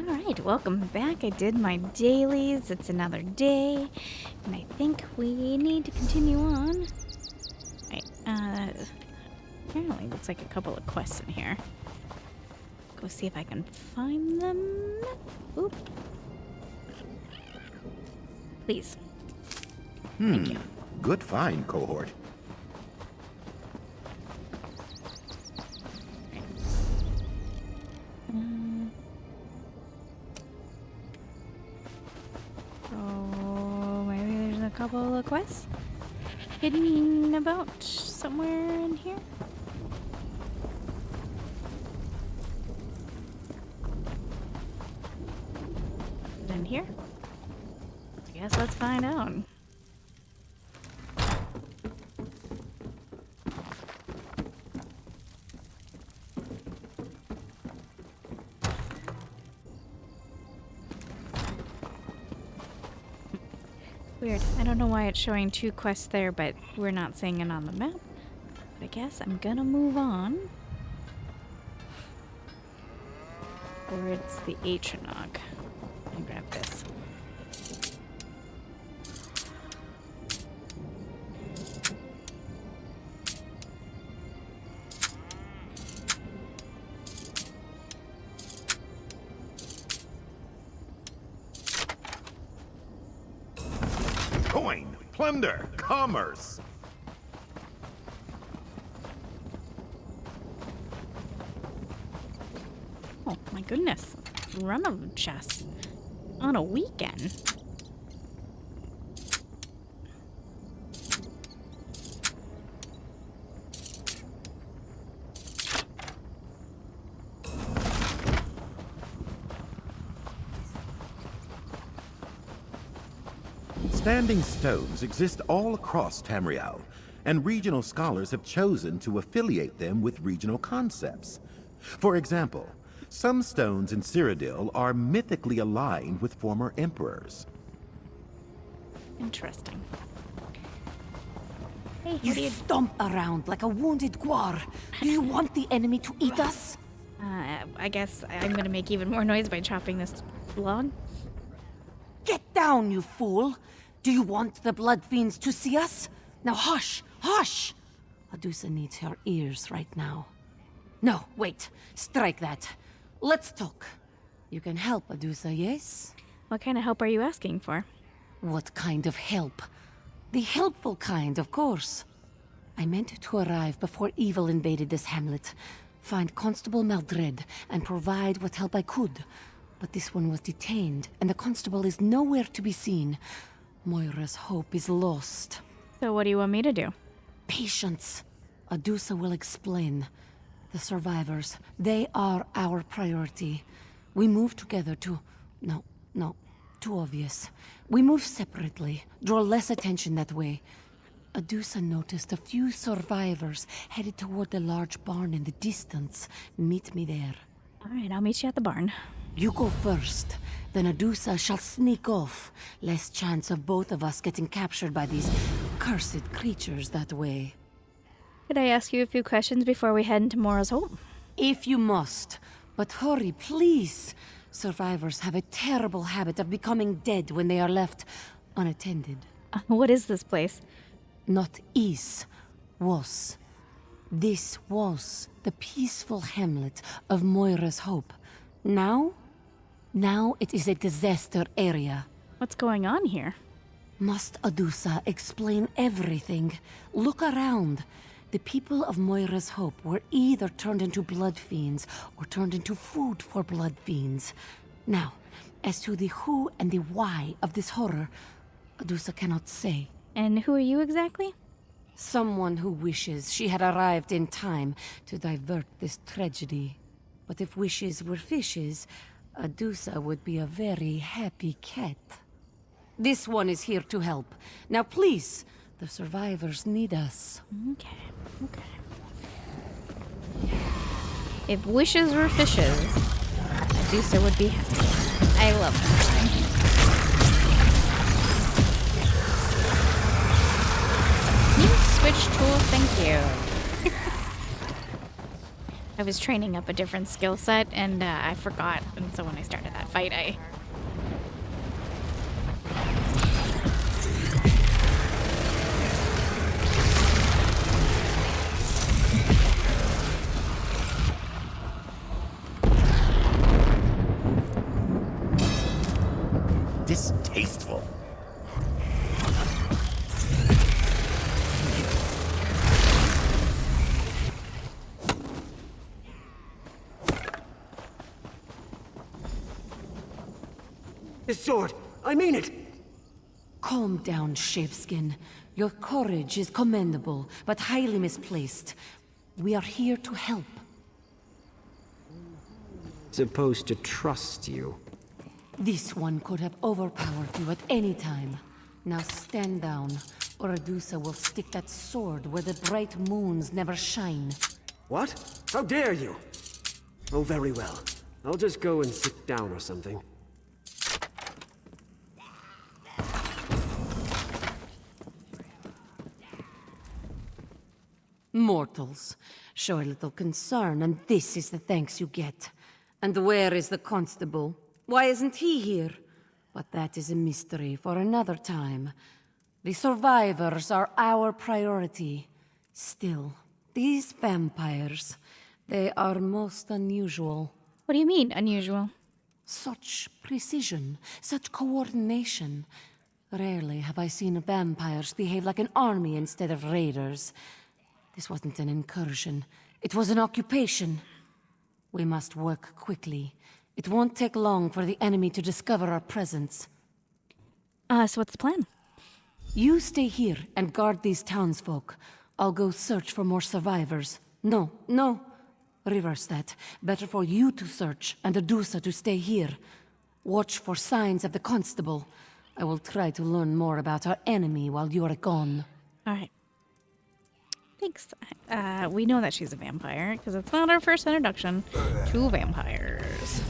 Alright, welcome back. I did my dailies. It's another day. And I think we need to continue on. Right, apparently looks like a couple of quests in here. Go see if I can find them. Oop. Please. Thank you. Good find, cohort. Oh, maybe there's a couple of quests hidden about somewhere in here. In here? I guess let's find out. Weird. I don't know why it's showing two quests there, but we're not seeing it on the map. But I guess I'm gonna move on. Or it's the Enodoc. I'll grab this. Coin, plunder, commerce. Oh my goodness. Run of chests. On a weekend. Standing stones exist all across Tamriel, and regional scholars have chosen to affiliate them with regional concepts. For example, some stones in Cyrodiil are mythically aligned with former emperors. Interesting. Hey, You what do you... stomp around like a wounded guar. Do you want the enemy to eat us? I guess I'm gonna make even more noise by chopping this log. Get down, you fool! Do you want the blood fiends to see us? Now hush, hush! Adusa needs her ears right now. No, wait. Strike that. Let's talk. You can help, Adusa, yes? What kind of help are you asking for? What kind of help? The helpful kind, of course. I meant to arrive before evil invaded this hamlet, find Constable Maldred, and provide what help I could. But this one was detained, and the constable is nowhere to be seen. Moira's hope is lost. So what do you want me to do? Patience. Adusa will explain. The survivors, they are our priority. We move together to... No, too obvious. We move separately, draw less attention that way. Adusa noticed a few survivors headed toward the large barn in the distance. Meet me there. Alright, I'll meet you at the barn. You go first, then Adusa shall sneak off. Less chance of both of us getting captured by these cursed creatures that way. Could I ask you a few questions before we head into Mora's home? If you must, but hurry, please. Survivors have a terrible habit of becoming dead when they are left unattended. What is this place? Not is, was. This was the peaceful hamlet of Moira's Hope. Now it is a disaster area. What's going on here? Must Adusa explain everything? Look around. The people of Moira's Hope were either turned into blood fiends or turned into food for blood fiends. Now, as to the who and the why of this horror, Adusa cannot say. And who are you exactly? Someone who wishes she had arrived in time to divert this tragedy. But if wishes were fishes, Adusa would be a very happy cat. This one is here to help. Now please, the survivors need us. Okay. If wishes were fishes, Adusa would be happy. I love that. New switch tool, thank you. I was training up a different skill set and I forgot. And so when I started that fight, I... Distasteful. This sword, I mean it! Calm down, Shaveskin. Your courage is commendable, but highly misplaced. We are here to help. Supposed to trust you. This one could have overpowered you at any time. Now stand down, or Adusa will stick that sword where the bright moons never shine. What? How dare you? Oh, very well. I'll just go and sit down or something. Mortals, show a little concern, and this is the thanks you get. And where is the constable? Why isn't he here? But that is a mystery for another time. The survivors are our priority. Still, these vampires, they are most unusual. What do you mean, unusual? Such precision, such coordination. Rarely have I seen vampires behave like an army instead of raiders. This wasn't an incursion. It was an occupation. We must work quickly. It won't take long for the enemy to discover our presence. So what's the plan? You stay here and guard these townsfolk. I'll go search for more survivors. No. Reverse that. Better for you to search and Adusa to stay here. Watch for signs of the constable. I will try to learn more about our enemy while you are gone. All right. Thanks. We know that she's a vampire, because it's not our first introduction to vampires.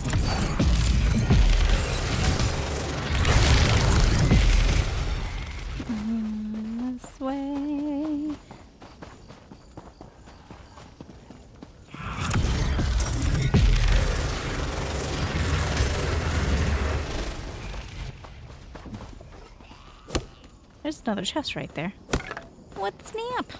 This way. There's another chest right there. What snap?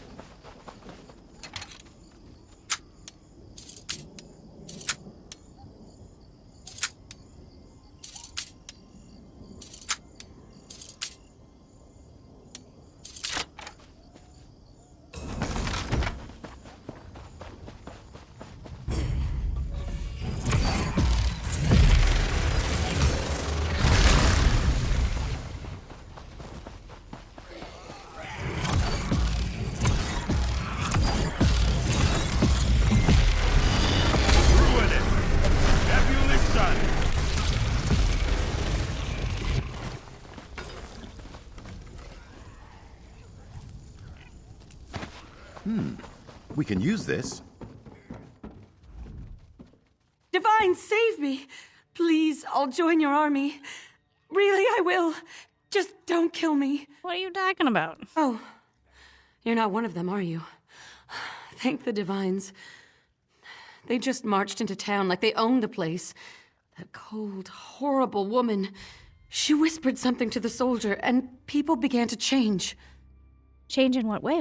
We can use this. Divine, save me! Please, I'll join your army. Really, I will. Just don't kill me. What are you talking about? Oh, you're not one of them, are you? Thank the Divines. They just marched into town like they owned the place. That cold, horrible woman. She whispered something to the soldier, and people began to change. Change in what way?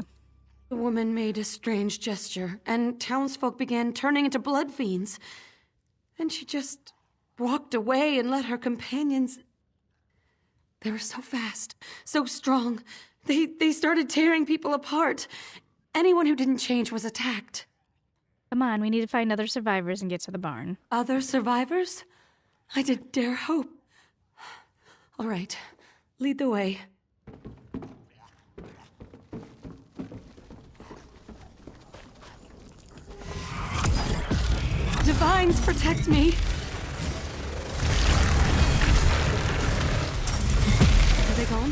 The woman made a strange gesture, and townsfolk began turning into blood fiends. Then she just walked away and let her companions... They were so fast, so strong. They started tearing people apart. Anyone who didn't change was attacked. Come on, we need to find other survivors and get to the barn. Other survivors? I didn't dare hope. All right, lead the way. Divines, protect me! Are they gone?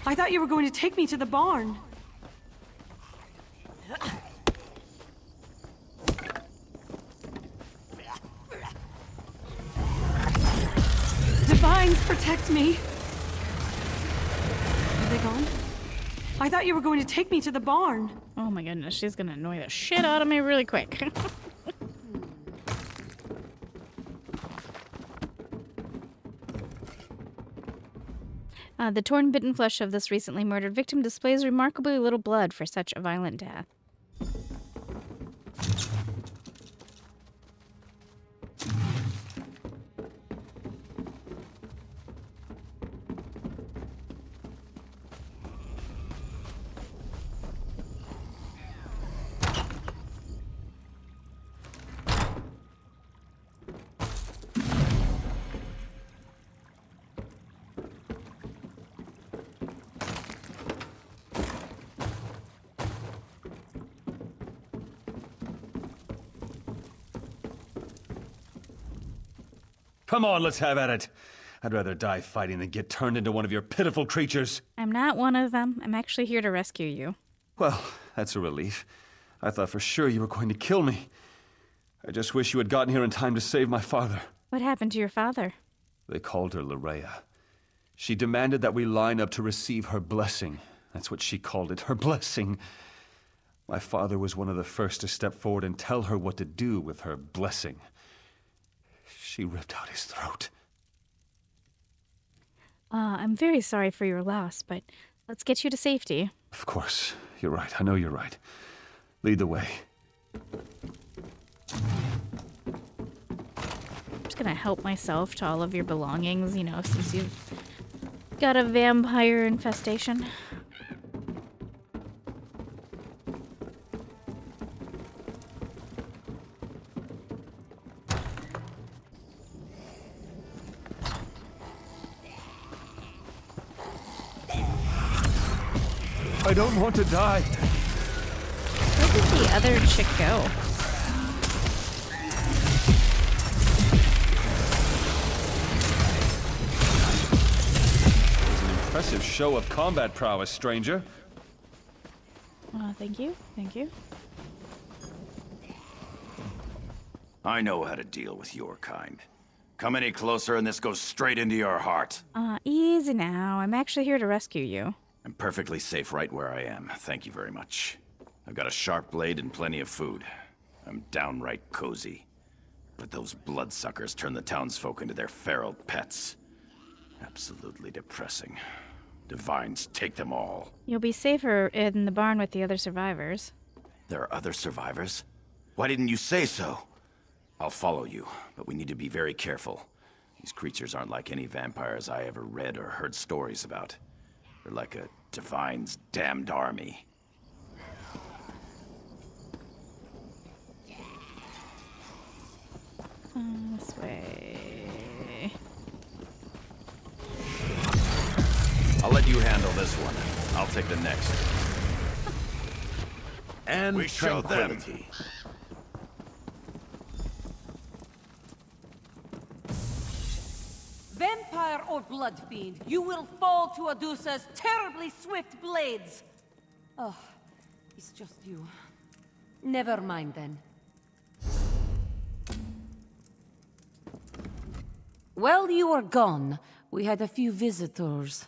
I thought you were going to take me to the barn. Divines, protect me! Are they gone? I thought you were going to take me to the barn. Oh my goodness, she's gonna annoy the shit out of me really quick. The torn, bitten flesh of this recently murdered victim displays remarkably little blood for such a violent death. Come on, let's have at it. I'd rather die fighting than get turned into one of your pitiful creatures. I'm not one of them. I'm actually here to rescue you. Well, that's a relief. I thought for sure you were going to kill me. I just wish you had gotten here in time to save my father. What happened to your father? They called her Larea. She demanded that we line up to receive her blessing. That's what she called it, her blessing. My father was one of the first to step forward and tell her what to do with her blessing. She ripped out his throat. I'm very sorry for your loss, but let's get you to safety. Of course. You're right. I know you're right. Lead the way. I'm just gonna help myself to all of your belongings, you know, since you've got a vampire infestation. I don't want to die. Where did the other chick go? It was an impressive show of combat prowess, stranger. Thank you. Thank you. I know how to deal with your kind. Come any closer and this goes straight into your heart. Easy now. I'm actually here to rescue you. I'm perfectly safe right where I am. Thank you very much. I've got a sharp blade and plenty of food. I'm downright cozy. But those bloodsuckers turn the townsfolk into their feral pets. Absolutely depressing. Divines take them all. You'll be safer in the barn with the other survivors. There are other survivors? Why didn't you say so? I'll follow you, but we need to be very careful. These creatures aren't like any vampires I ever read or heard stories about. They're like a Divine's damned army. This way. I'll let you handle this one. I'll take the next. And We show them. tranquility. Vampire or blood fiend, you will fall to Adusa's terribly swift blades. Oh, it's just you. Never mind then. While you were gone, we had a few visitors.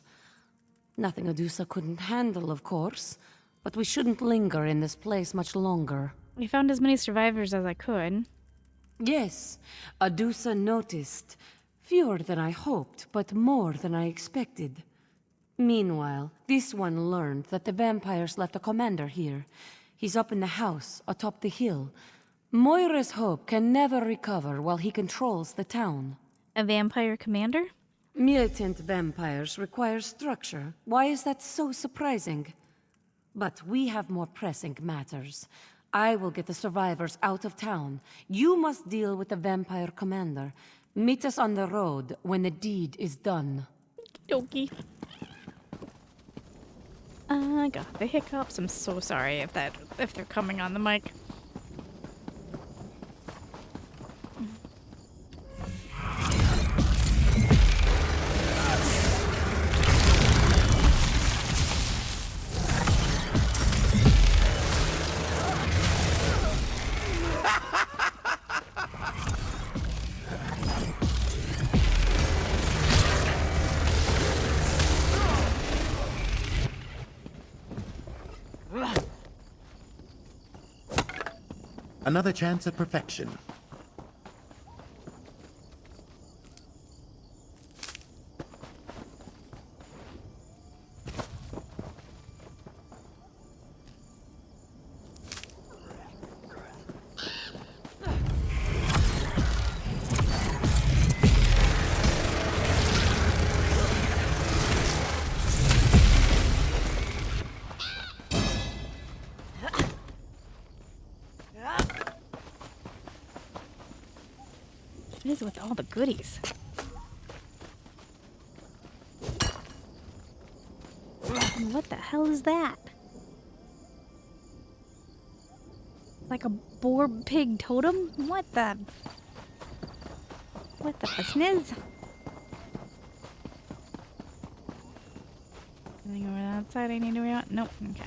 Nothing Adusa couldn't handle, of course, but we shouldn't linger in this place much longer. I found as many survivors as I could. Yes, Adusa noticed. Fewer than I hoped, but more than I expected. Meanwhile, this one learned that the vampires left a commander here. He's up in the house, atop the hill. Moira's hope can never recover while he controls the town. A vampire commander? Militant vampires require structure. Why is that so surprising? But we have more pressing matters. I will get the survivors out of town. You must deal with the vampire commander. Meet us on the road when the deed is done. Okie. I got the hiccups. I'm so sorry if they're coming on the mic. Another chance at perfection. is with all the goodies? What the hell is that? Like a boar pig totem? What the sniz? Anything over that side I need to read? Nope. Okay.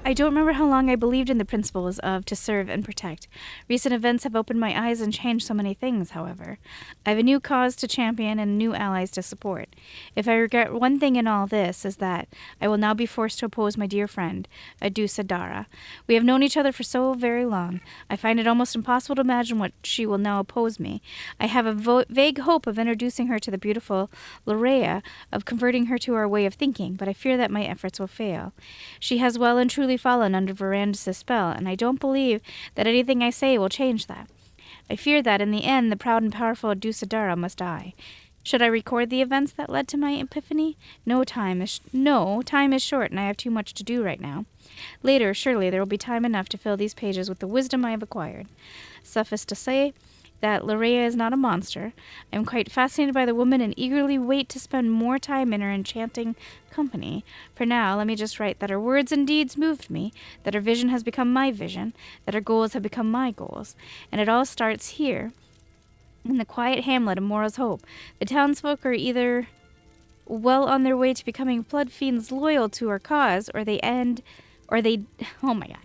I don't remember how long I believed in the principles of to serve and protect. Recent events have opened my eyes and changed so many things, however. I have a new cause to champion and new allies to support. If I regret one thing in all this, is that I will now be forced to oppose my dear friend, Adusa Dara. We have known each other for so very long. I find it almost impossible to imagine what she will now oppose me. I have a vague hope of introducing her to the beautiful Lorea, of converting her to our way of thinking, but I fear that my efforts will fail. She has well and truly fallen under Verandis' spell, and I don't believe that anything I say will change that. I fear that, in the end, the proud and powerful Adusadara must die. Should I record the events that led to my epiphany? Time is short, and I have too much to do right now. Later, surely, there will be time enough to fill these pages with the wisdom I have acquired. Suffice to say that Lorea is not a monster. I am quite fascinated by the woman and eagerly wait to spend more time in her enchanting company. For now, let me just write that her words and deeds moved me, that her vision has become my vision, that her goals have become my goals. And it all starts here, in the quiet hamlet of Morro's Hope. The townsfolk are either well on their way to becoming blood fiends loyal to our cause, oh my god.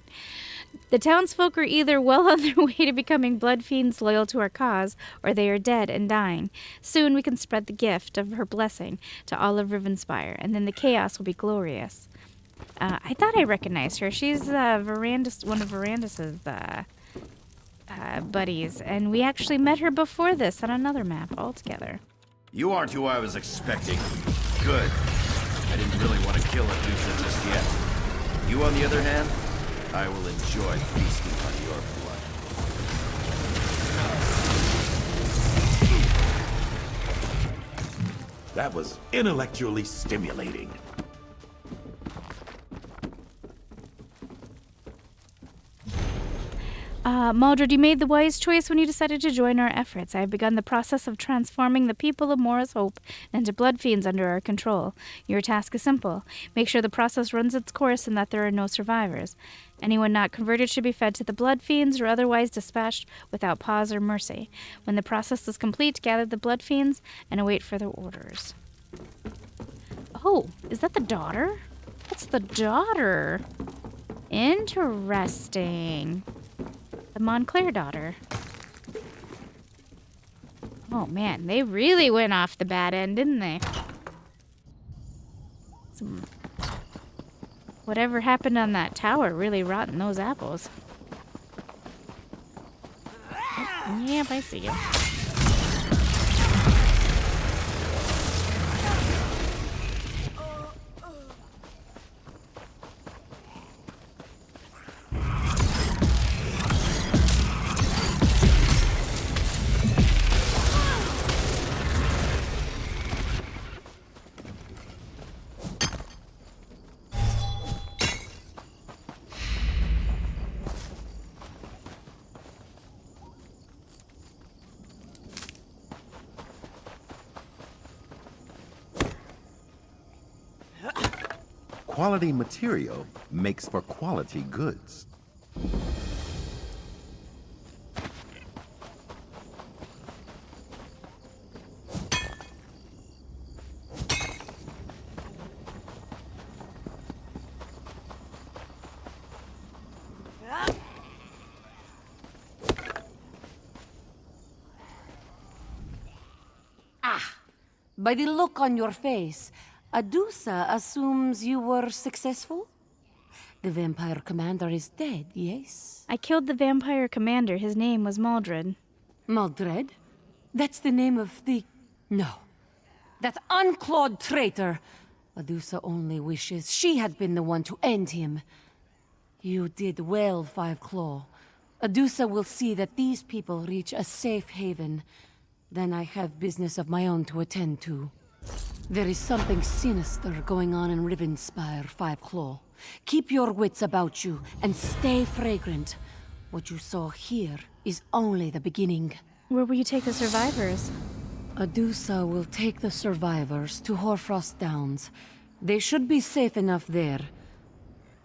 The townsfolk are either well on their way to becoming blood fiends loyal to our cause, or they are dead and dying. Soon we can spread the gift of her blessing to all of Rivenspire, and then the chaos will be glorious. I thought I recognized her. She's one of Verandis' buddies, and we actually met her before this on another map altogether. You aren't who I was expecting. Good. I didn't really want to kill Adusa just yet. You, on the other hand, I will enjoy feasting on your blood. That was intellectually stimulating. Maldred, you made the wise choice when you decided to join our efforts. I have begun the process of transforming the people of Morro's Hope into blood fiends under our control. Your task is simple. Make sure the process runs its course and that there are no survivors. Anyone not converted should be fed to the blood fiends or otherwise dispatched without pause or mercy. When the process is complete, gather the blood fiends and await further orders. Oh, is that the daughter? That's the daughter. Interesting. The Montclair daughter. Oh man, they really went off the bad end, didn't they? Whatever happened on that tower really rotten those apples. Oh, yep, I see you. Quality material makes for quality goods. By the look on your face, Adusa assumes you were successful? The vampire commander is dead, yes? I killed the vampire commander. His name was Maldred. Maldred? That's the name of the... No. That unclawed traitor! Adusa only wishes she had been the one to end him. You did well, Five Claw. Adusa will see that these people reach a safe haven. Then I have business of my own to attend to. There is something sinister going on in Rivenspire, Five Claw. Keep your wits about you and stay fragrant. What you saw here is only the beginning. Where will you take the survivors? Adusa will take the survivors to Hoarfrost Downs. They should be safe enough there.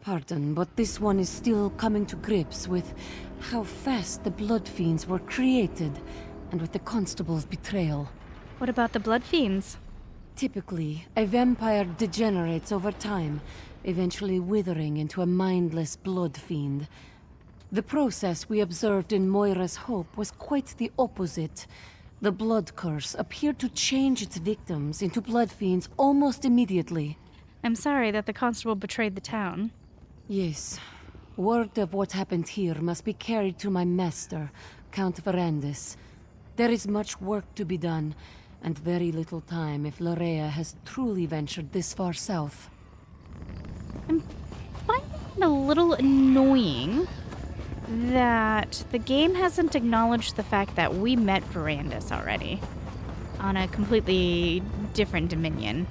Pardon, but this one is still coming to grips with how fast the Blood Fiends were created, and with the Constable's betrayal. What about the Blood Fiends? Typically, a vampire degenerates over time, eventually withering into a mindless blood fiend. The process we observed in Moira's Hope was quite the opposite. The blood curse appeared to change its victims into blood fiends almost immediately. I'm sorry that the constable betrayed the town. Yes. Word of what happened here must be carried to my master, Count Verandis. There is much work to be done, and very little time if Lorea has truly ventured this far south. I'm finding it a little annoying that the game hasn't acknowledged the fact that we met Verandis already on a completely different dominion.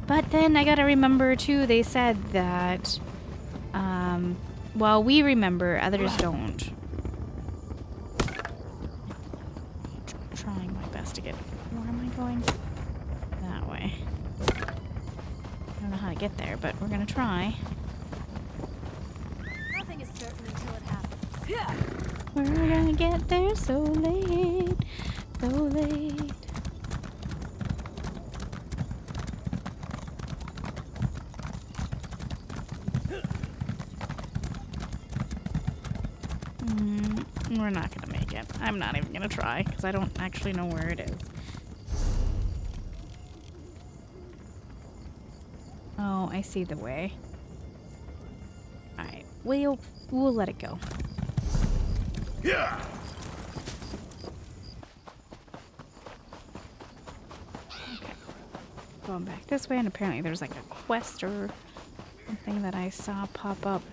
But then I gotta remember too, they said that while we remember, others don't. Trying my best to get. Where am I going? That way. I don't know how to get there, but we're gonna try. Nothing is certain until it happens. We're gonna get there so late, so late. We're not gonna make it. I'm not even gonna try, because I don't actually know where it is. Oh, I see the way. Alright, we'll let it go. Yeah. Okay. Going back this way, and apparently there's like a quest or something that I saw pop up.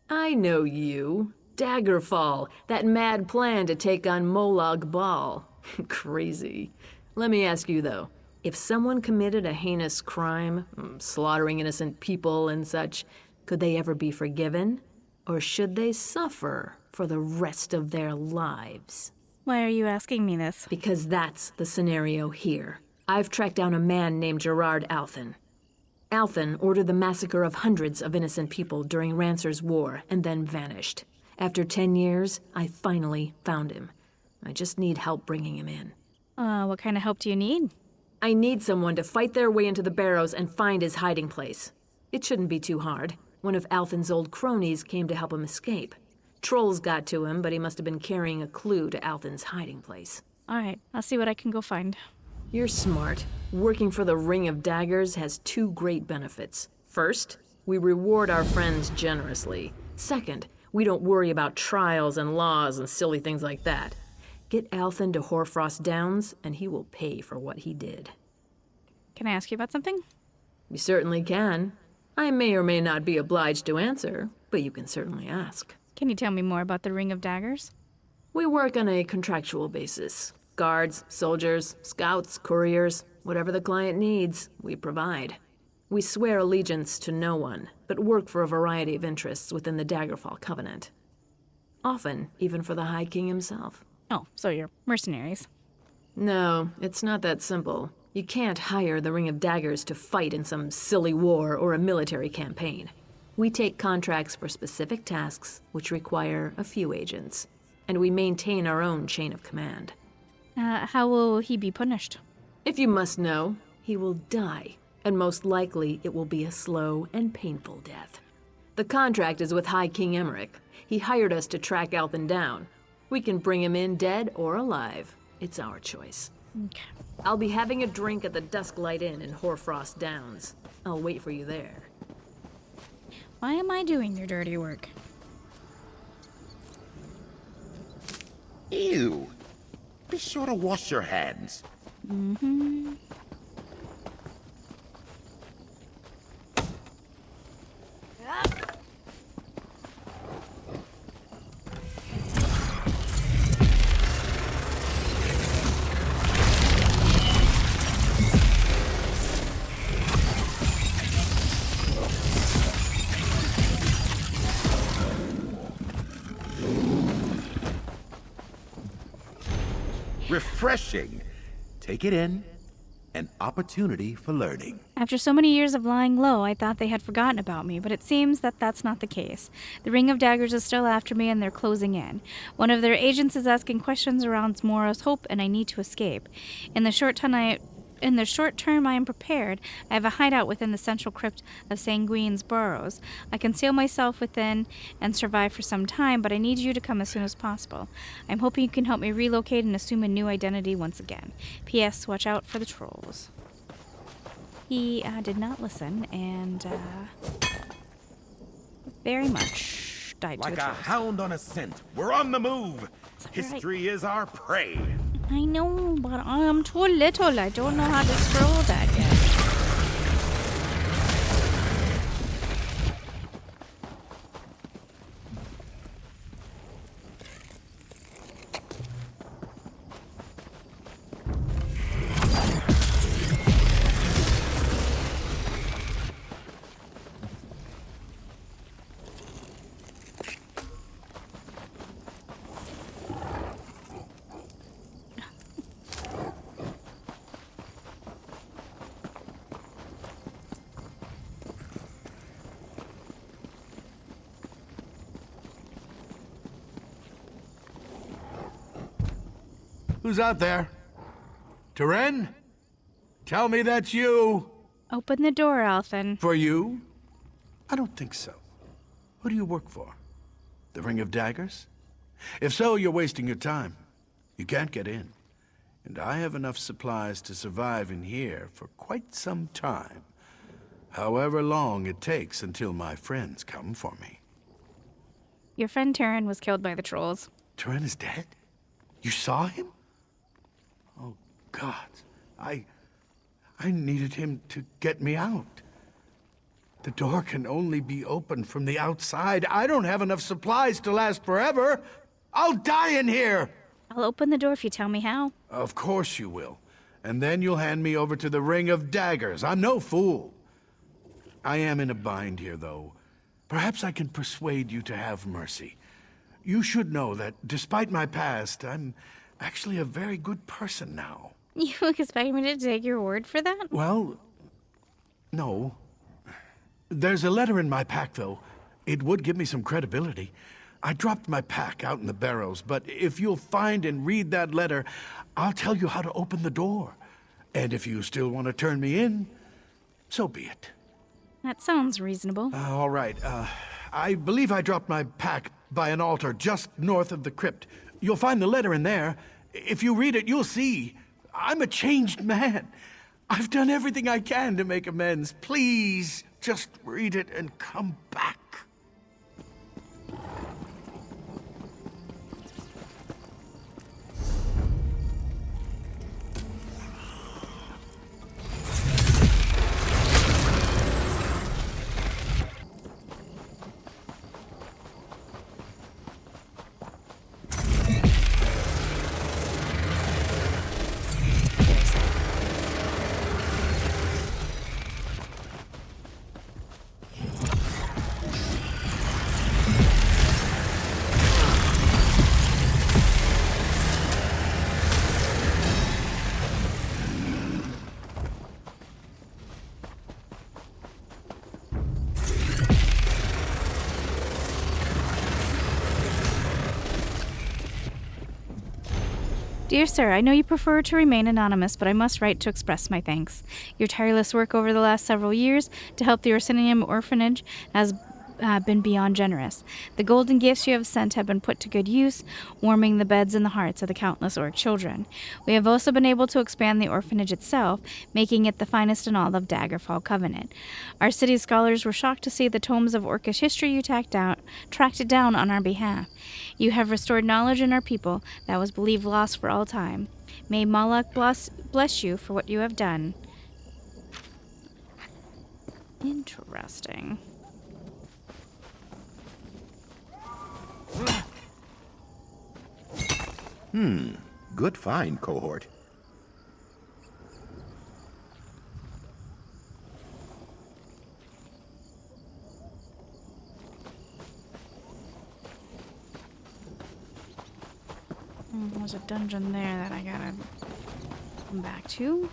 I know you. Daggerfall, that mad plan to take on Molag Bal. Crazy. Let me ask you though, if someone committed a heinous crime, slaughtering innocent people and such, could they ever be forgiven? Or should they suffer for the rest of their lives? Why are you asking me this? Because that's the scenario here. I've tracked down a man named Gerard Althen. Althen ordered the massacre of hundreds of innocent people during Rancer's War and then vanished. After 10 years, I finally found him. I just need help bringing him in. What kind of help do you need? I need someone to fight their way into the barrows and find his hiding place. It shouldn't be too hard. One of Althen's old cronies came to help him escape. Trolls got to him, but he must have been carrying a clue to Althen's hiding place. Alright, I'll see what I can go find. You're smart. Working for the Ring of Daggers has two great benefits. First, we reward our friends generously. Second, we don't worry about trials and laws and silly things like that. Get Althen to Hoarfrost Downs, and he will pay for what he did. Can I ask you about something? You certainly can. I may or may not be obliged to answer, but you can certainly ask. Can you tell me more about the Ring of Daggers? We work on a contractual basis. Guards, soldiers, scouts, couriers, whatever the client needs, we provide. We swear allegiance to no one, but work for a variety of interests within the Daggerfall Covenant. Often, even for the High King himself. Oh, so you're mercenaries. No, it's not that simple. You can't hire the Ring of Daggers to fight in some silly war or a military campaign. We take contracts for specific tasks, which require a few agents. And we maintain our own chain of command. How will he be punished? If you must know, he will die, and most likely it will be a slow and painful death. The contract is with High King Emmerich. He hired us to track Althen down. We can bring him in dead or alive. It's our choice. Okay. I'll be having a drink at the Dusklight Inn in Hoarfrost Downs. I'll wait for you there. Why am I doing your dirty work? Ew. Be sure to wash your hands. refreshing. Take it in. An opportunity for learning. After so many years of lying low, I thought they had forgotten about me, but it seems that that's not the case. The Ring of Daggers is still after me, and they're closing in. One of their agents is asking questions around Morrow's hope, and I need to escape. In the short term, I am prepared. I have a hideout within the central crypt of Sanguine's burrows. I conceal myself within and survive for some time, but I need you to come as soon as possible. I'm hoping you can help me relocate and assume a new identity once again. P.S. Watch out for the trolls. He did not listen and very much died to Like the a trolls. hound on a scent, we're on the move. Is that right? History is our prey. I know, but I am too little. I don't know how to scroll that yet. Who's out there? Teren? Tell me that's you. Open the door, Alphen. For you? I don't think so. Who do you work for? The Ring of Daggers? If so, you're wasting your time. You can't get in. And I have enough supplies to survive in here for quite some time. However long it takes until my friends come for me. Your friend Teren was killed by the trolls. Teren is dead? You saw him? Oh, God. I needed him to get me out. The door can only be opened from the outside. I don't have enough supplies to last forever. I'll die in here! I'll open the door if you tell me how. Of course you will. And then you'll hand me over to the Ring of Daggers. I'm no fool. I am in a bind here, though. Perhaps I can persuade you to have mercy. You should know that, despite my past, I'm actually a very good person now. You expect me to take your word for that? Well, no. There's a letter in my pack, though. It would give me some credibility. I dropped my pack out in the barrows, but if you'll find and read that letter, I'll tell you how to open the door. And if you still want to turn me in, so be it. That sounds reasonable. All right. I believe I dropped my pack by an altar just north of the crypt. You'll find the letter in there. If you read it, you'll see. I'm a changed man. I've done everything I can to make amends. Please, just read it and come back. Dear sir, I know you prefer to remain anonymous, but I must write to express my thanks. Your tireless work over the last several years to help the Orsinium orphanage has been beyond generous. The golden gifts you have sent have been put to good use, warming the beds and the hearts of the countless orc children. We have also been able to expand the orphanage itself, making it the finest in all of Daggerfall Covenant. Our city's scholars were shocked to see the tomes of orcish history you tracked it down on our behalf. You have restored knowledge in our people that was believed lost for all time. May Moloch bless you for what you have done. Interesting. Good find, cohort. There's a dungeon there that I gotta come back to.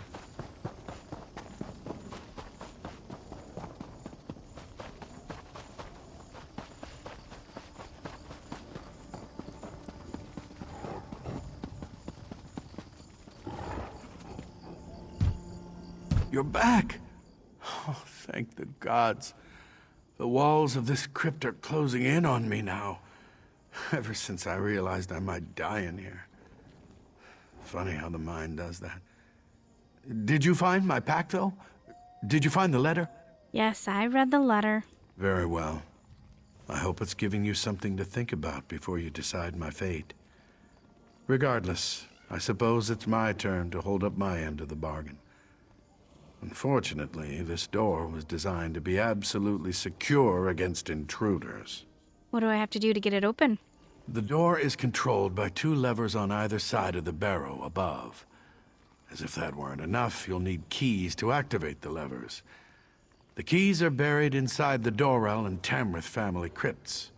You're back! Oh, thank the gods. The walls of this crypt are closing in on me now. Ever since I realized I might die in here. Funny how the mind does that. Did you find my pack, though? Did you find the letter? Yes, I read the letter. Very well. I hope it's giving you something to think about before you decide my fate. Regardless, I suppose it's my turn to hold up my end of the bargain. Unfortunately, this door was designed to be absolutely secure against intruders. What do I have to do to get it open? The door is controlled by 2 levers on either side of the barrow above. As if that weren't enough, you'll need keys to activate the levers. The keys are buried inside the Dorel and Tamrith family crypts.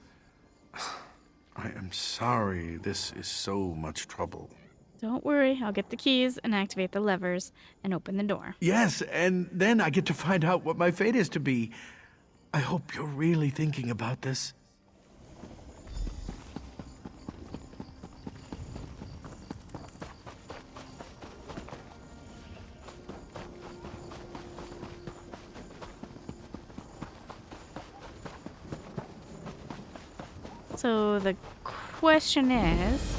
I am sorry this is so much trouble. Don't worry, I'll get the keys and activate the levers and open the door. Yes, and then I get to find out what my fate is to be. I hope you're really thinking about this. So the question is,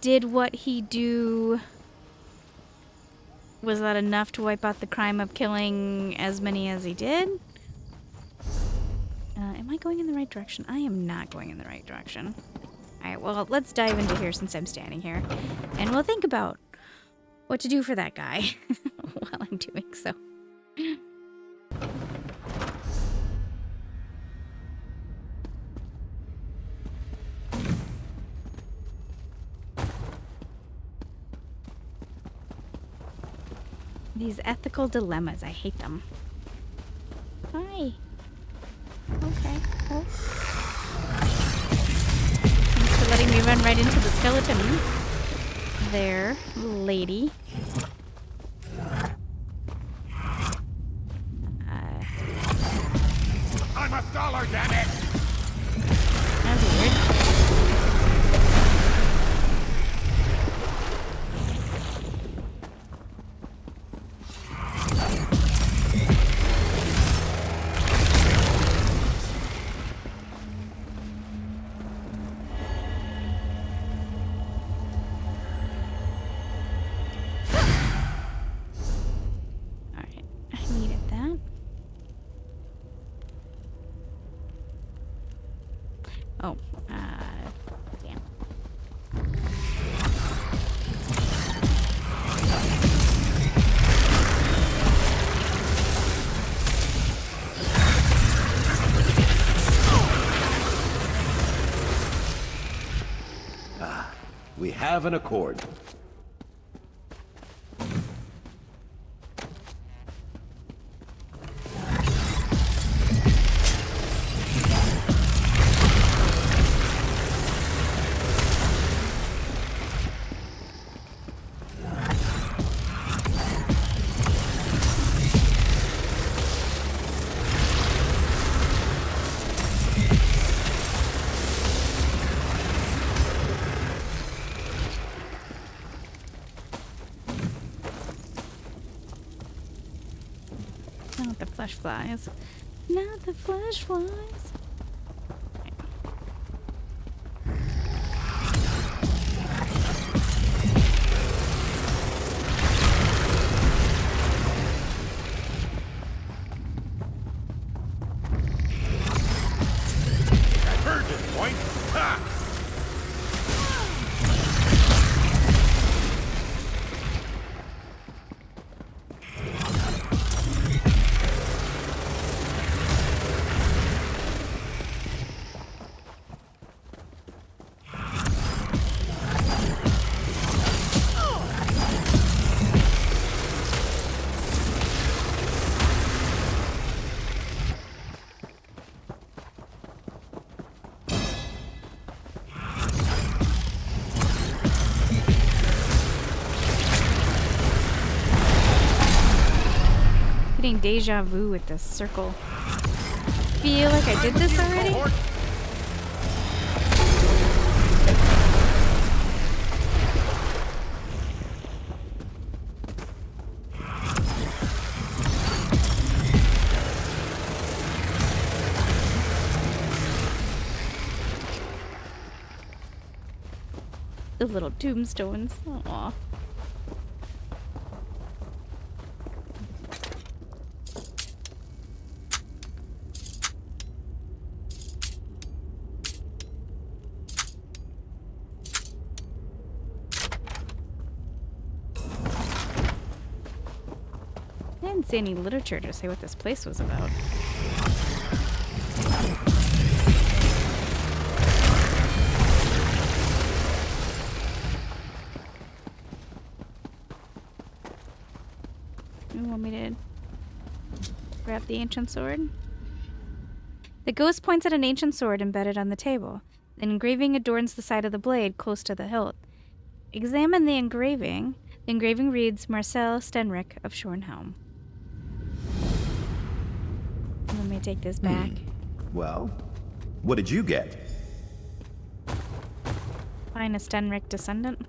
did what he do, was that enough to wipe out the crime of killing as many as he did? Am I going in the right direction? I am not going in the right direction. Alright, well, let's dive into here since I'm standing here. And we'll think about what to do for that guy while I'm doing so. These ethical dilemmas, I hate them. Hi. Okay. Oh. Thanks for letting me run right into the skeleton. There, lady. I'm a scholar, damn it! That's weird. Damn. We have an accord. Not the flesh flies. Not the flesh flies. I've heard this point. Ha! getting deja vu with this circle. Feel like I did this already? The little tombstones. Aww. I didn't see any literature to say what this place was about. You want me to grab the ancient sword? The ghost points at an ancient sword embedded on the table. An engraving adorns the side of the blade close to the hilt. Examine the engraving. The engraving reads Marcel Stenrick of Shornhelm. Let me take this back. Well, what did you get? Find a Stenrick descendant.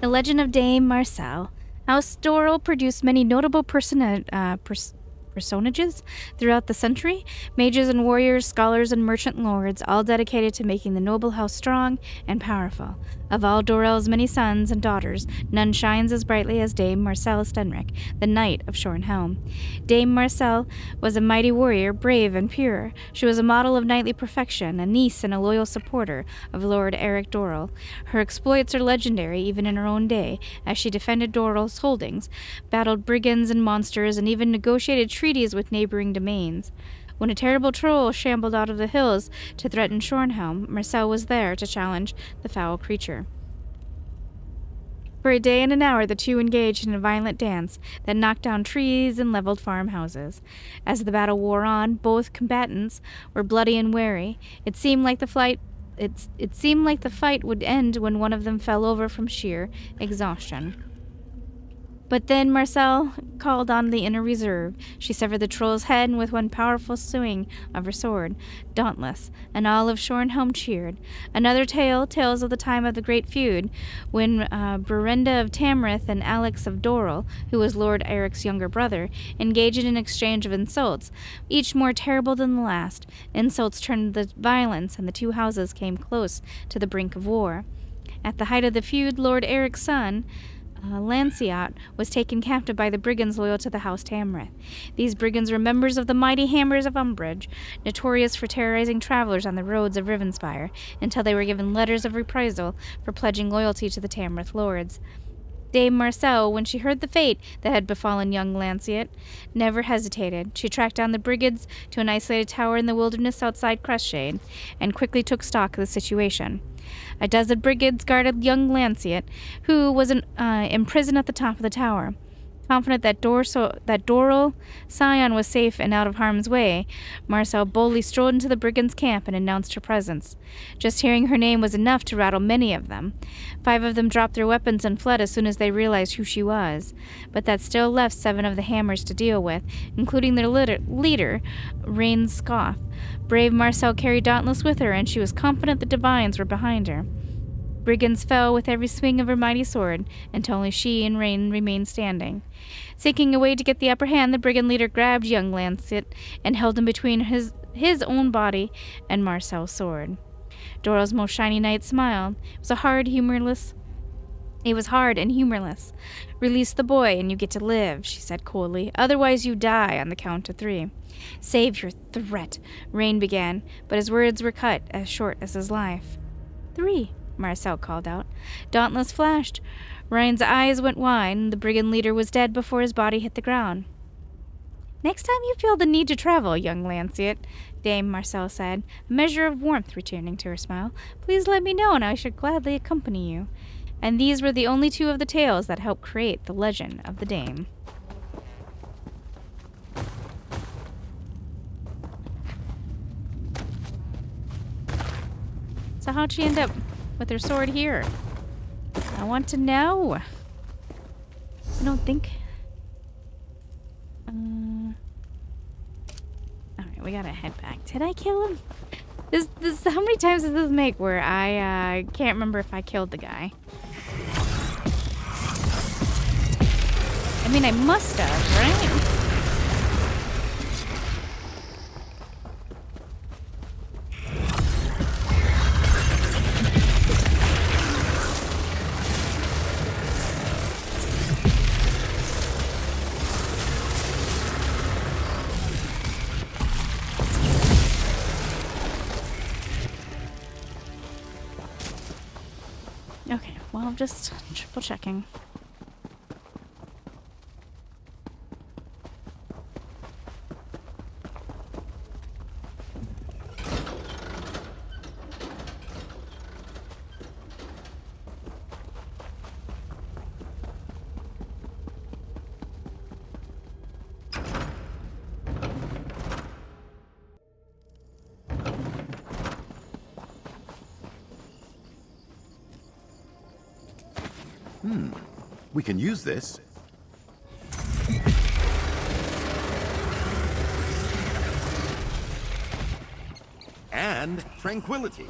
The Legend of Dame Marcel. House Doral produced many notable personages throughout the century, mages and warriors, scholars and merchant lords, all dedicated to making the noble house strong and powerful. Of all Dorel's many sons and daughters, none shines as brightly as Dame Marcel Stenrick, the Knight of Shornhelm. Dame Marcel was a mighty warrior, brave and pure. She was a model of knightly perfection, a niece and a loyal supporter of Lord Eric Dorel. Her exploits are legendary even in her own day, as she defended Dorel's holdings, battled brigands and monsters, and even negotiated treaties with neighboring domains. When a terrible troll shambled out of the hills to threaten Shornhelm, Marcel was there to challenge the foul creature. For a day and an hour the two engaged in a violent dance that knocked down trees and leveled farmhouses. As the battle wore on, both combatants were bloody and wary. It seemed like the fight would end when one of them fell over from sheer exhaustion. But then Marcel called on the inner reserve. She severed the troll's head with one powerful swing of her sword, dauntless, and all of Shornhelm cheered. Another tale tells of the time of the great feud, when Berenda of Tamrith and Alex of Dorel, who was Lord Eric's younger brother, engaged in an exchange of insults, each more terrible than the last. Insults turned to violence, and the two houses came close to the brink of war. At the height of the feud, Lord Eric's son, Lanciot, was taken captive by the brigands loyal to the House Tamrith. These brigands were members of the mighty Hammers of Umbridge, notorious for terrorizing travelers on the roads of Rivenspire, until they were given letters of reprisal for pledging loyalty to the Tamrith lords. Dame Marcel, when she heard the fate that had befallen young Lanciot, never hesitated. She tracked down the brigands to an isolated tower in the wilderness outside Crestshade, and quickly took stock of the situation. A dozen brigands guarded young Lanciot, who was imprisoned at the top of the tower. Confident that Dorel Scion was safe and out of harm's way, Marcel boldly strolled into the brigands' camp and announced her presence. Just hearing her name was enough to rattle many of them. 5 of them dropped their weapons and fled as soon as they realized who she was. But that still left 7 of the Hammers to deal with, including their leader, Rain Scoff. Brave Marcel carried Dauntless with her, and she was confident the Divines were behind her. Brigands fell with every swing of her mighty sword, until only she and Rain remained standing. Seeking a way to get the upper hand, the brigand leader grabbed young Lancet and held him between his own body and Marcel's sword. Dorel's most shiny knight smiled. It was hard and humorless. Release the boy and you get to live, she said coldly. Otherwise you die on the count of 3. Save your threat, Rain began, but his words were cut as short as his life. 3. Marcel called out. Dauntless flashed. Ryan's eyes went wide, and the brigand leader was dead before his body hit the ground. Next time you feel the need to travel, young Lanciot, Dame Marcel said, a measure of warmth returning to her smile, please let me know and I should gladly accompany you. And these were the only 2 of the tales that helped create the legend of the Dame. So how'd she end up with her sword here? I want to know. I don't think... Alright, we gotta head back. Did I kill him? This how many times does this make where I can't remember if I killed the guy? I mean, I must have, right? Okay, well, I'm just triple checking. We can use this. And tranquility.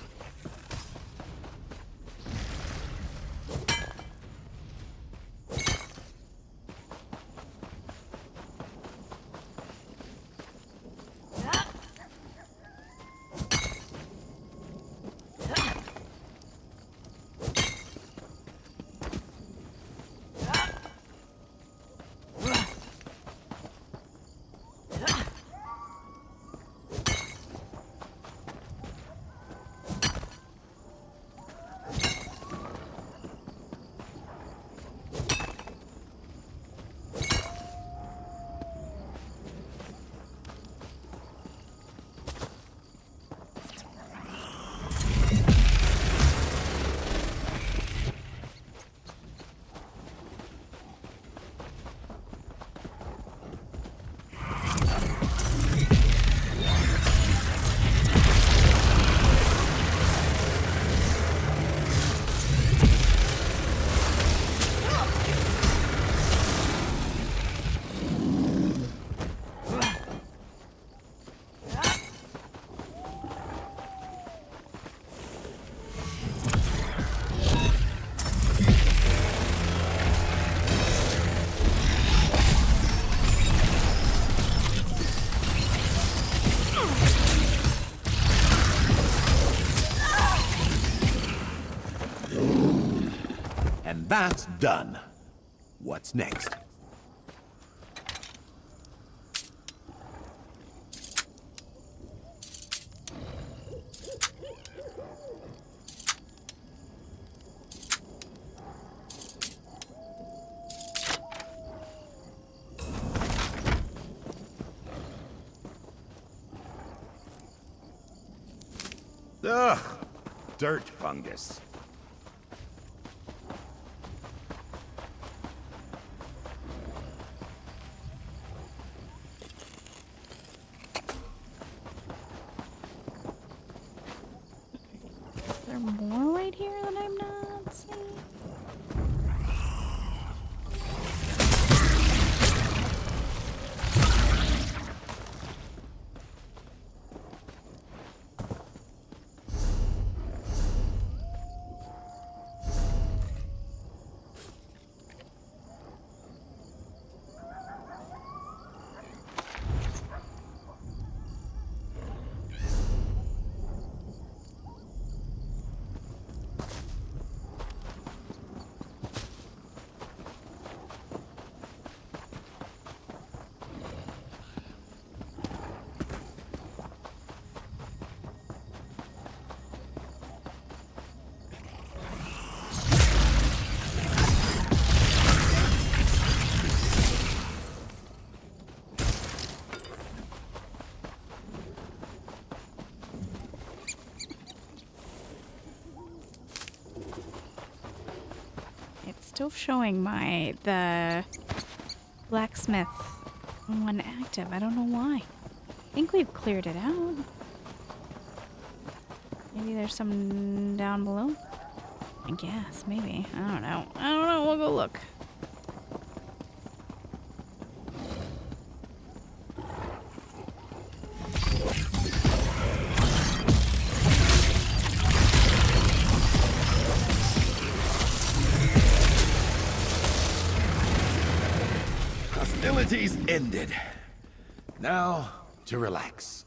That's done. What's next? Ugh, dirt fungus. Still showing the blacksmith one active. I don't know why. I think we've cleared it out. Maybe there's some down below? I guess, maybe. I don't know. We'll go look. Hostilities ended. Now to relax.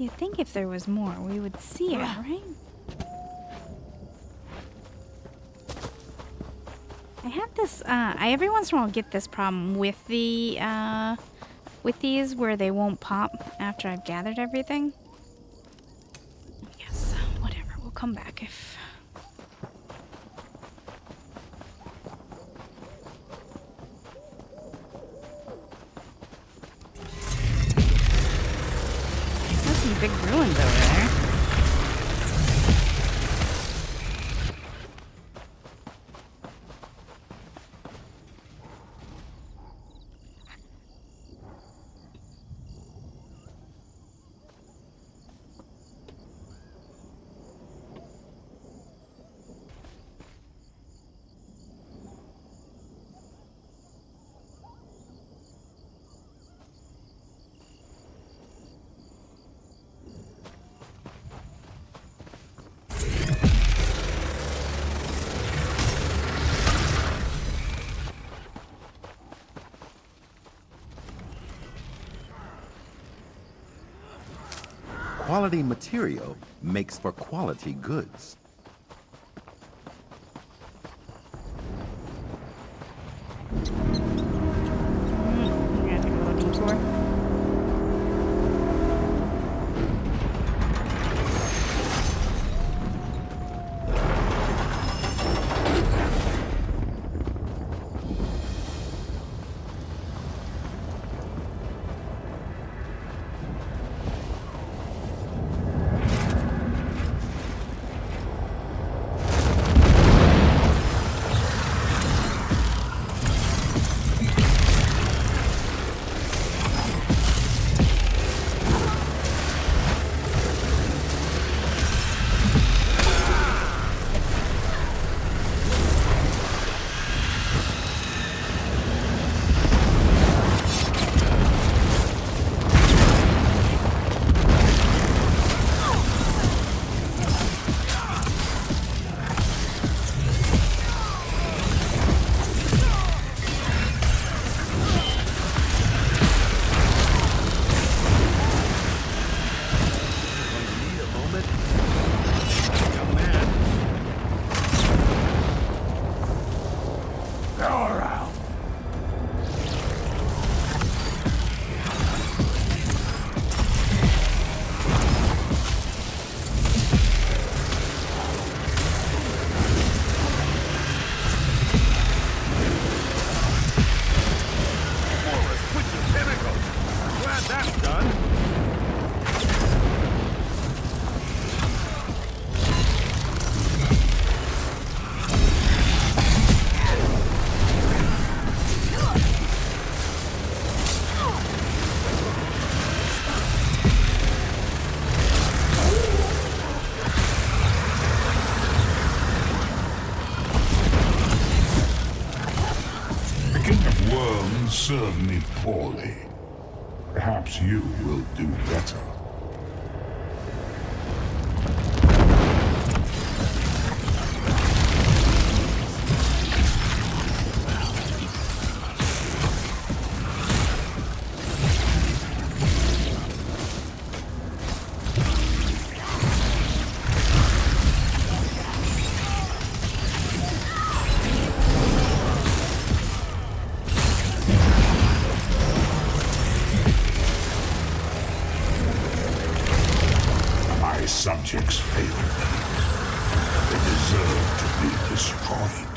You'd think if there was more, we would see it, right? I had this, I every once in a while get this problem with the, with these where they won't pop after I've gathered everything. Yes, whatever, we'll come back if... There's some big ruins over there. Quality material makes for quality goods. I'm gonna take a little detour. Serve me poorly. Perhaps you will do better. Subjects fail me. They deserve to be destroyed.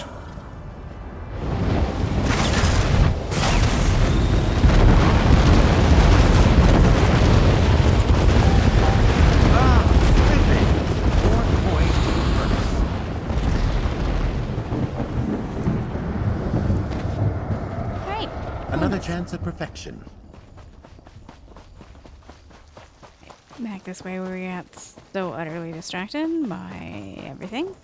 perfection. Back this way where we got so utterly distracted by everything.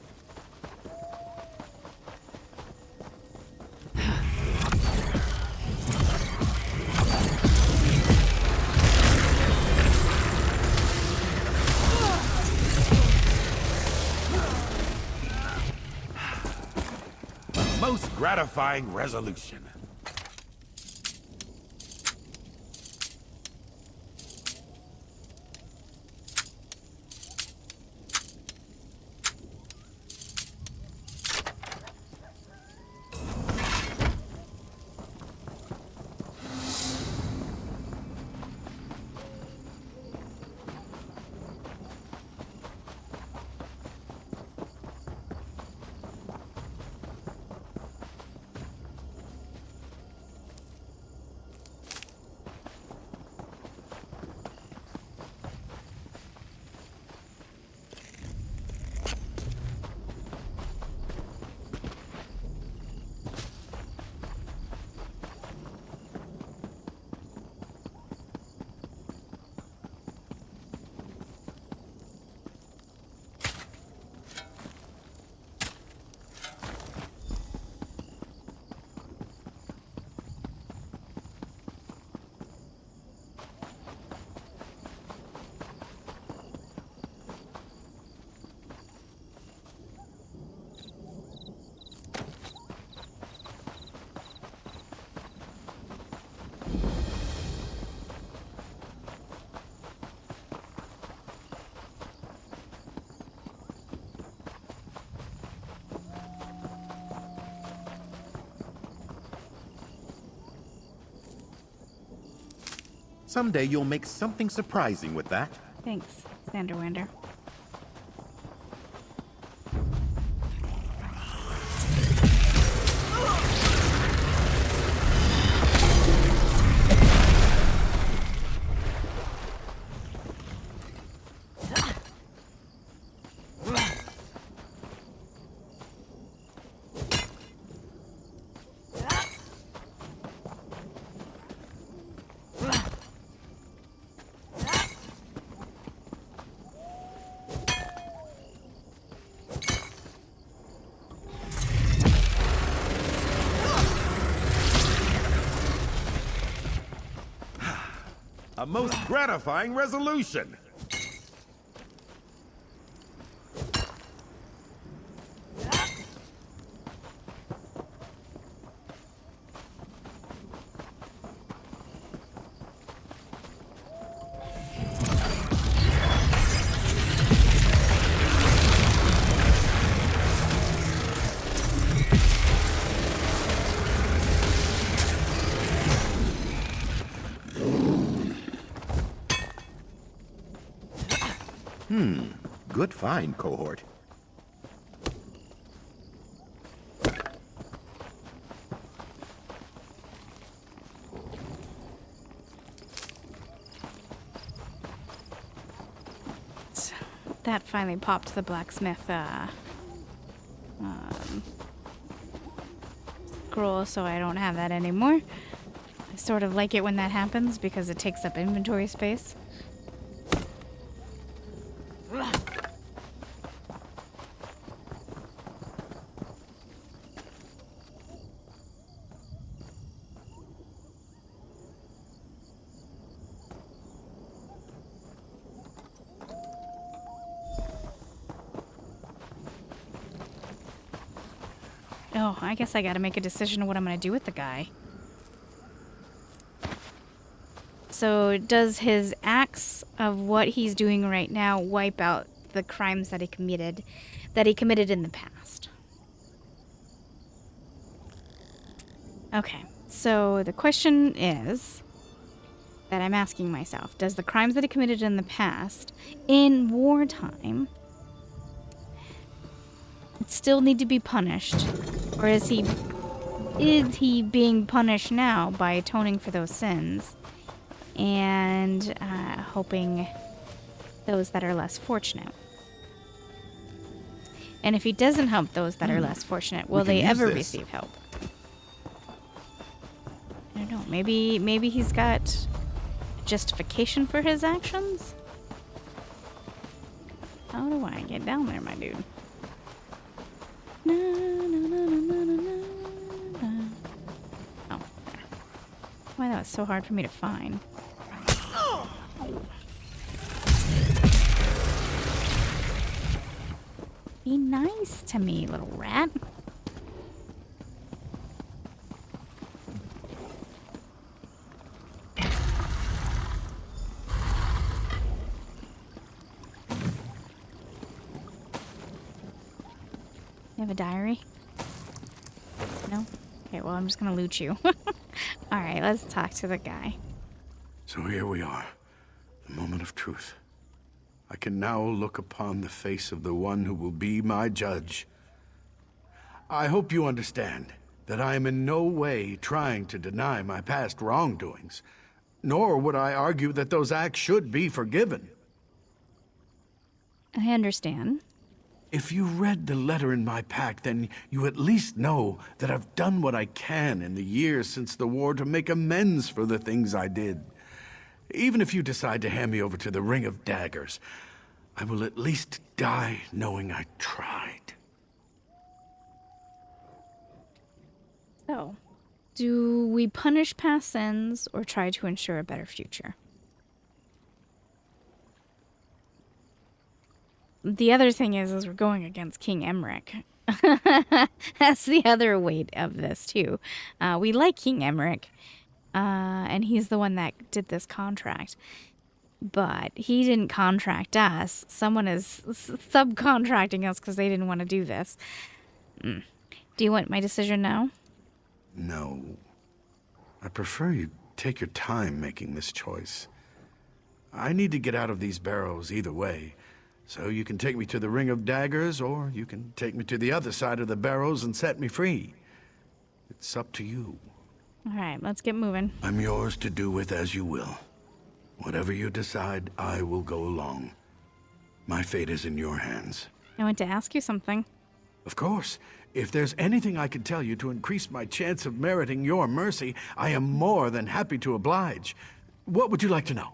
Most gratifying resolution. Someday you'll make something surprising with that. Thanks, Sanderwander. A most gratifying resolution. Good find, cohort. That finally popped the blacksmith scroll, so I don't have that anymore. I sort of like it when that happens because it takes up inventory space. Oh, I guess I gotta make a decision on what I'm gonna do with the guy. So does his acts of what he's doing right now wipe out the crimes that he committed in the past? Okay, so the question is that I'm asking myself, does the crimes that he committed in the past, in wartime, still need to be punished? Or is he being punished now by atoning for those sins and helping those that are less fortunate? And if he doesn't help those that are less fortunate, will they ever receive help? I don't know. Maybe he's got justification for his actions? How do I get down there, my dude? Na, na, na, na, na, na, na. Oh, there. Why, that was so hard for me to find. Be nice to me, little rat. You have a diary? No? Okay, well, I'm just gonna loot you. Alright, let's talk to the guy. So here we are, the moment of truth. I can now look upon the face of the one who will be my judge. I hope you understand that I am in no way trying to deny my past wrongdoings, nor would I argue that those acts should be forgiven. I understand. If you read the letter in my pack, then you at least know that I've done what I can in the years since the war to make amends for the things I did. Even if you decide to hand me over to the Ring of Daggers, I will at least die knowing I tried. So, do we punish past sins or try to ensure a better future? The other thing is we're going against King Emmerich. That's the other weight of this, too. We like King Emmerich, and he's the one that did this contract. But he didn't contract us. Someone is subcontracting us because they didn't want to do this. Do you want my decision now? No. I prefer you take your time making this choice. I need to get out of these barrows either way. So you can take me to the Ring of Daggers, or you can take me to the other side of the barrows and set me free. It's up to you. All right, let's get moving. I'm yours to do with as you will. Whatever you decide, I will go along. My fate is in your hands. I want to ask you something. Of course. If there's anything I could tell you to increase my chance of meriting your mercy, I am more than happy to oblige. What would you like to know?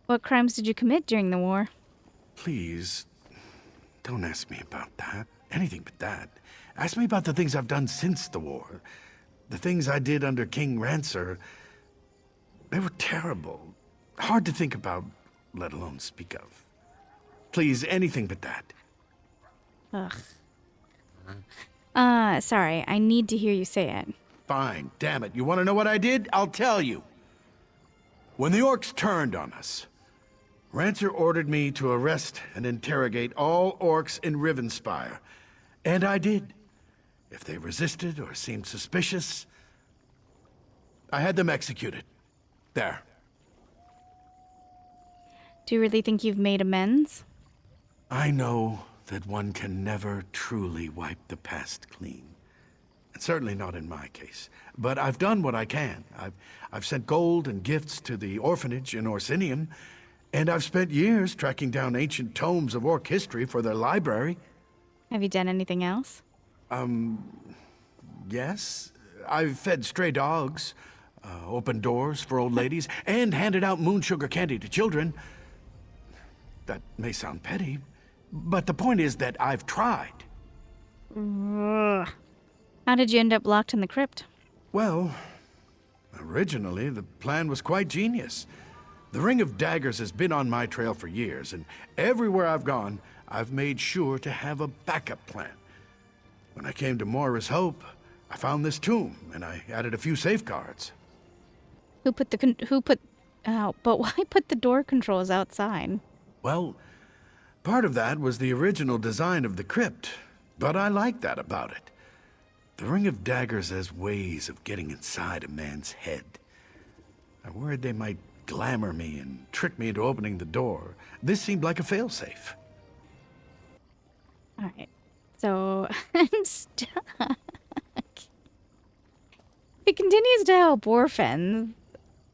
What crimes did you commit during the war? Please, don't ask me about that. Anything but that. Ask me about the things I've done since the war. The things I did under King Rancer. They were terrible. Hard to think about, let alone speak of. Please, anything but that. Ugh. Sorry, I need to hear you say it. Fine, damn it. You want to know what I did? I'll tell you. When the orcs turned on us, Rancer ordered me to arrest and interrogate all orcs in Rivenspire. And I did. If they resisted or seemed suspicious, I had them executed. There. Do you really think you've made amends? I know that one can never truly wipe the past clean. And certainly not in my case. But I've done what I can. I've sent gold and gifts to the orphanage in Orsinium, and I've spent years tracking down ancient tomes of orc history for their library. Have you done anything else? Yes. I've fed stray dogs, opened doors for old ladies, and handed out moon sugar candy to children. That may sound petty, but the point is that I've tried. Ugh. How did you end up locked in the crypt? Well, originally the plan was quite genius. The Ring of Daggers has been on my trail for years, and everywhere I've gone, I've made sure to have a backup plan. When I came to Moira's Hope, I found this tomb, and I added a few safeguards. But why put the door controls outside? Well, part of that was the original design of the crypt, but I like that about it. The Ring of Daggers has ways of getting inside a man's head. I worried they might glamour me and trick me into opening the door. This seemed like a failsafe. All right. So, I'm stuck. He continues to help orphans,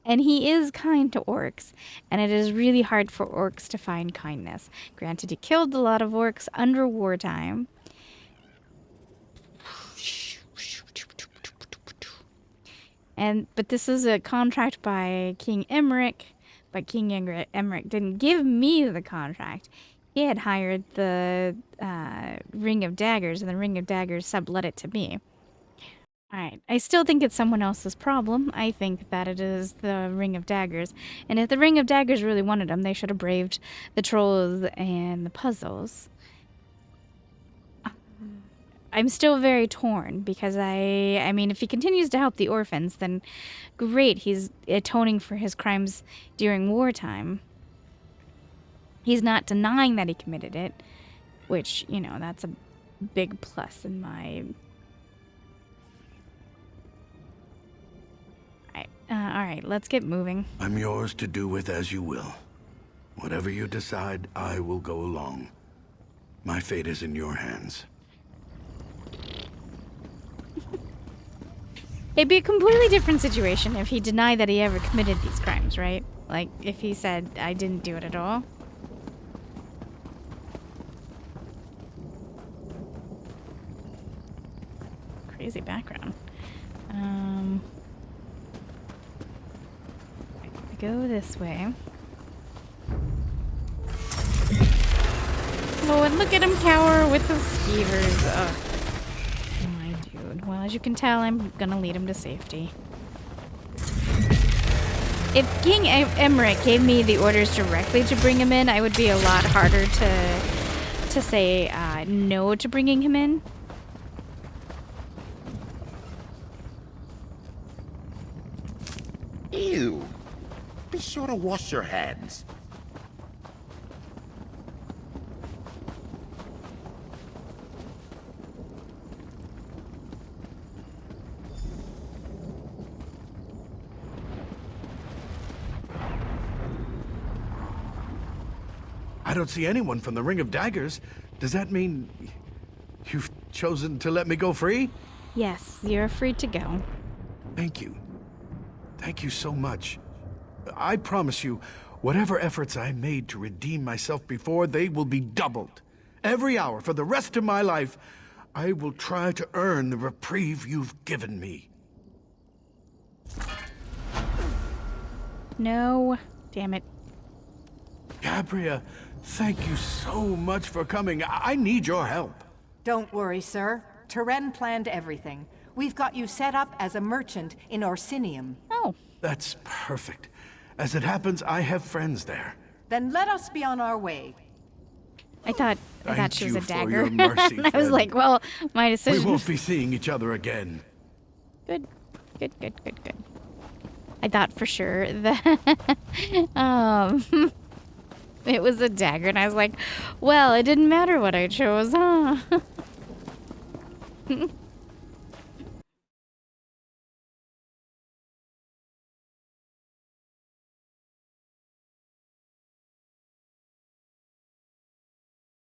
and he is kind to orcs, and it is really hard for orcs to find kindness. Granted, he killed a lot of orcs under wartime. But this is a contract by King Emmerich, but King Emmerich didn't give me the contract. He had hired the Ring of Daggers, and the Ring of Daggers sublet it to me. Alright, I still think it's someone else's problem. I think that it is the Ring of Daggers. And if the Ring of Daggers really wanted him, they should have braved the trolls and the puzzles. I'm still very torn because I mean, if he continues to help the orphans, then great, he's atoning for his crimes during wartime. He's not denying that he committed it, which, you know, that's a big plus in my... Alright, let's get moving. I'm yours to do with as you will. Whatever you decide, I will go along. My fate is in your hands. It'd be a completely different situation if he denied that he ever committed these crimes, right? Like, if he said, I didn't do it at all. Crazy background. Go this way. Oh, and look at him cower with the skeevers. Ugh. My dude. Well, as you can tell, I'm gonna lead him to safety. If King Emmerich gave me the orders directly to bring him in, I would be a lot harder to say no to bringing him in. Ew. Be sure to wash your hands. I don't see anyone from the Ring of Daggers. Does that mean you've chosen to let me go free? Yes, you're free to go. Thank you. Thank you so much. I promise you, whatever efforts I made to redeem myself before, they will be doubled. Every hour for the rest of my life, I will try to earn the reprieve you've given me. No. Damn it. Gabrielle, thank you so much for coming. I need your help. Don't worry, sir. Teren planned everything. We've got you set up as a merchant in Orsinium. Oh. That's perfect. As it happens, I have friends there. Then let us be on our way. I thought she was a dagger. For your mercy, and I was like, well, my decision. We won't be seeing each other again. Good. I thought for sure that it was a dagger, and I was like, well, it didn't matter what I chose, huh?